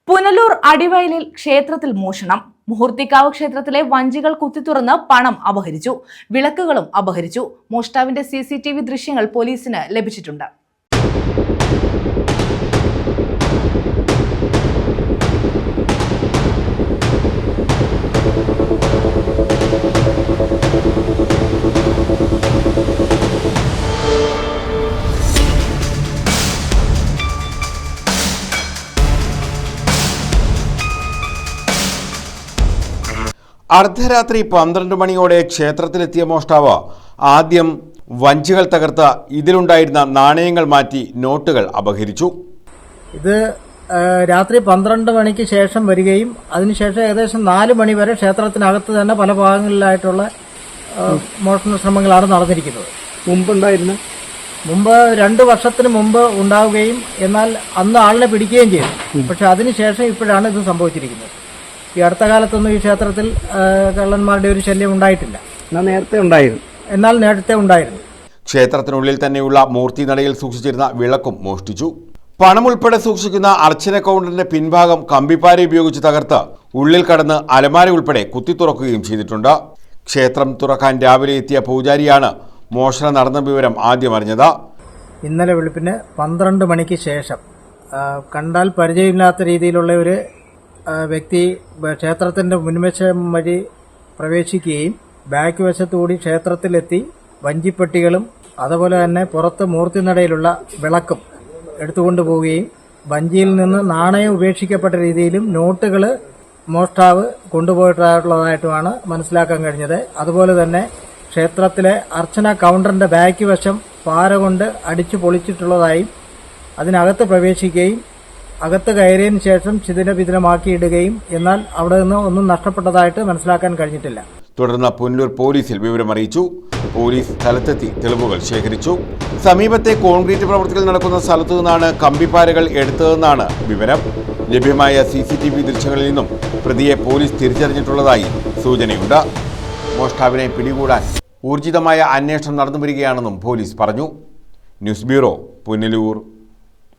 പുനലൂർ അടിവയലിൽ ക്ഷേത്രത്തിൽ മോഷണം. മുഹൂർത്തിക്കാവ് ക്ഷേത്രത്തിലെ വഞ്ചികൾ കുത്തിത്തുറന്ന് പണം അപഹരിച്ചു. വിളക്കുകളും അപഹരിച്ചു. മോഷ്ടാവിന്റെ CCTV ദൃശ്യങ്ങൾ പോലീസിന് ലഭിച്ചിട്ടുണ്ട്. അർദ്ധരാത്രി 12 മണിയോടെ ക്ഷേത്രത്തിലെത്തിയ മോഷ്ടാവ് ആദ്യം വഞ്ചികൾ തകർത്ത് ഇതിലുണ്ടായിരുന്ന നാണയങ്ങൾ മാറ്റി നോട്ടുകൾ അപഹരിച്ചു. ഇത് രാത്രി 12 മണിക്ക് ശേഷം വരികയും അതിനുശേഷം ഏകദേശം 4 മണി വരെ ക്ഷേത്രത്തിനകത്ത് തന്നെ പല ഭാഗങ്ങളിലായിട്ടുള്ള മോഷണ ശ്രമങ്ങളാണ് നടന്നിരിക്കുന്നത്. മുമ്പ് 2 വർഷത്തിന് മുമ്പ് ഉണ്ടാവുകയും എന്നാൽ അന്ന് ആളിനെ പിടിക്കുകയും ചെയ്തു. പക്ഷെ അതിനുശേഷം ഇപ്പോഴാണ് ഇത് സംഭവിച്ചിരിക്കുന്നത്. ഈ അടുത്ത കാലത്തൊന്നും ഈ ക്ഷേത്രത്തിൽ കള്ളന്മാരുടെ ഒരു ശല്യം ഉണ്ടായിട്ടില്ല. എന്നാൽ നേരത്തെ ഉണ്ടായിരുന്നു. ക്ഷേത്രത്തിനുള്ളിൽ തന്നെയുള്ള മൂർത്തി നടയിൽ സൂക്ഷിച്ചിരുന്ന വിളക്കും മോഷ്ടിച്ചു. പണം ഉൾപ്പെടെ സൂക്ഷിക്കുന്ന അർച്ചന കൗണ്ടറിന്റെ പിൻഭാഗം കമ്പിപ്പാര ഉപയോഗിച്ച് തകർത്ത് ഉള്ളിൽ കടന്ന് അലമാര ഉൾപ്പെടെ കുത്തിത്തുറക്കുകയും ചെയ്തിട്ടുണ്ട്. ക്ഷേത്രം തുറക്കാൻ രാവിലെ എത്തിയ പൂജാരിയാണ് മോഷണം നടന്ന വിവരം ആദ്യം അറിഞ്ഞത്. ഇന്നലെ വെളുപ്പിന് 12 മണിക്ക് ശേഷം കണ്ടാൽ പരിചയമില്ലാത്ത രീതിയിലുള്ള ഒരു വ്യക്തി ക്ഷേത്രത്തിന്റെ മുൻവശം വഴി പ്രവേശിക്കുകയും ബാക്ക് വശത്തുകൂടി ക്ഷേത്രത്തിലെത്തി വഞ്ചിപ്പെട്ടികളും അതുപോലെ തന്നെ പുറത്ത് മൂർത്തിനടയിലുള്ള വിളക്കും എടുത്തുകൊണ്ടുപോവുകയും വഞ്ചിയിൽ നിന്ന് നാണയം ഉപേക്ഷിക്കപ്പെട്ട രീതിയിലും നോട്ടുകൾ മോഷ്ടാവ് കൊണ്ടുപോയിട്ടുള്ളതായിട്ടുമാണ് മനസ്സിലാക്കാൻ കഴിഞ്ഞത്. അതുപോലെ തന്നെ ക്ഷേത്രത്തിലെ അർച്ചന കൗണ്ടറിന്റെ ബാക്ക് വശം പാര കൊണ്ട് അടിച്ചു പൊളിച്ചിട്ടുള്ളതായും അതിനകത്ത് പ്രവേശിക്കുകയും അകത്ത് കയറിയതിനു ശേഷം ചിതിരവിതരമാക്കിയിടുകയും എന്നാൽ അവിടെ നിന്ന് ഒന്നും നഷ്ടപ്പെട്ടതായിട്ട് മനസ്സിലാക്കാൻ കഴിഞ്ഞിട്ടില്ല. തുടർന്ന് പുനലൂർ പോലീസിൽ വിവരമറിയിച്ചു. പോലീസ് സ്ഥലത്തെത്തി തെളിവുകൾ ശേഖരിച്ചു. സമീപത്തെ കോൺക്രീറ്റ് പ്രവൃത്തികൾ നടക്കുന്ന സ്ഥലത്തു നിന്നാണ് കമ്പിപ്പാരകൾ എടുത്തതെന്നാണ് വിവരം. ലഭ്യമായ CCTV ദൃശ്യങ്ങളിൽ നിന്നും പ്രതിയെ പോലീസ് തിരിച്ചറിഞ്ഞിട്ടുള്ളതായി സൂചനയുണ്ട്. മോഷ്ടാവിനെ പിടികൂടാൻ ഊർജിതമായ അന്വേഷണം നടന്നുവരികയാണെന്നും പോലീസ് പറഞ്ഞു. News bureau, Punalur.